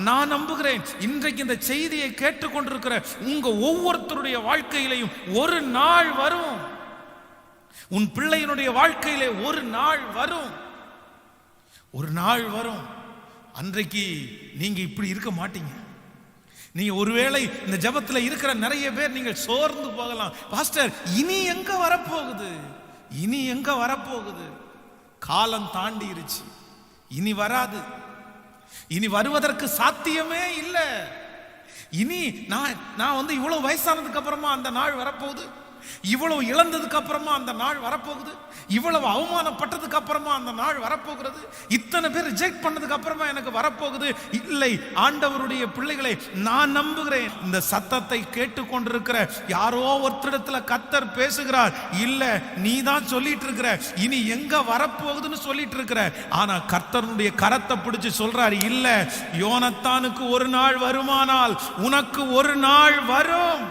நான் நம்புகிறேன் இன்றைக்கு இந்த செய்தியை கேட்டுக்கொண்டிருக்கிற உங்க ஒவ்வொருத்தருடைய வாழ்க்கையிலையும் ஒரு நாள் வரும், உன் பிள்ளையினுடைய வாழ்க்கையிலே ஒரு நாள் வரும், ஒரு நாள் வரும். அன்றைக்கு நீங்க இப்படி இருக்க மாட்டீங்க. நீங்க ஒருவேளை இந்த ஜெபத்துல இருக்கிற நிறைய பேர் நீங்கள் சோர்ந்து போகலாம். பாஸ்டர், இனி எங்க வரப்போகுது, இனி எங்க வரப்போகுது? காலம் தாண்டிருச்சு, இனி வராது, இனி வருவதற்கு சாத்தியமே இல்லை. இனி நான் இவ்வளவு வயசானதுக்கு அப்புறமா அந்த நாள் வரப்போகுது, இவ்வளவு இழந்ததுக்கு அப்புறமா அந்த நாள் வரப்போகுது, இவ்வளவு அவமானப்பட்டதுக்கு அப்புறமா அந்த நாள் வரப்போகிறது, இத்தனை பேர் ரிஜெக்ட் பண்ணதுக்கு அப்புறமா எனக்கு வரப்போகுது. இல்லை, ஆண்டவருடைய பிள்ளைகளை நான் நம்புகிறேன். இந்த சத்தத்தை கேட்டுக்கொண்டிருக்கிற யாரோ ஒருத்தரிடத்துல கர்த்தர் பேசுகிறார். இல்ல, நீ தான் சொல்லிட்டு இருக்கிற இனி எங்க வரப்போகுதுன்னு சொல்லிட்டு இருக்கிற. ஆனா கர்த்தருடைய கரத்தை பிடிச்சு சொல்றாரு, இல்ல, யோனத்தானுக்கு ஒரு நாள் வருமானால் உனக்கு ஒரு நாள் வரும்,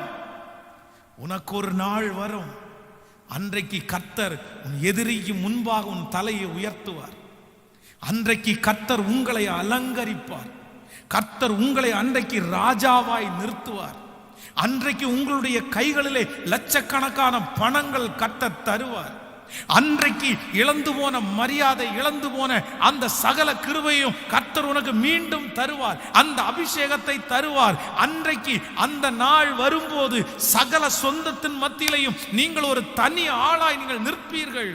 உனக்கு ஒரு நாள் வரும். அன்றைக்கு கர்த்தர் உன் எதிரிக்கு முன்பாக உன் தலையை உயர்த்துவார். அன்றைக்கு கர்த்தர் உங்களை அலங்கரிப்பார். கர்த்தர் உங்களை அன்றைக்கு ராஜாவாய் நிறுத்துவார். அன்றைக்கு உங்களுடைய கைகளிலே லட்சக்கணக்கான பணங்கள் கர்த்தர் தருவார். அன்றைக்கு இழந்து போன மரியாதை, இழந்து போன அந்த சகல கிருபையும் கர்த்தர் உனக்கு மீண்டும் தருவார். அந்த அபிஷேகத்தை தருவார். அன்றைக்கு அந்த நாள் வரும்போது சகல சொந்தத்தின் மத்தியிலையும் நீங்கள் ஒரு தனி ஆளாய் நீங்கள் நிற்பீர்கள்.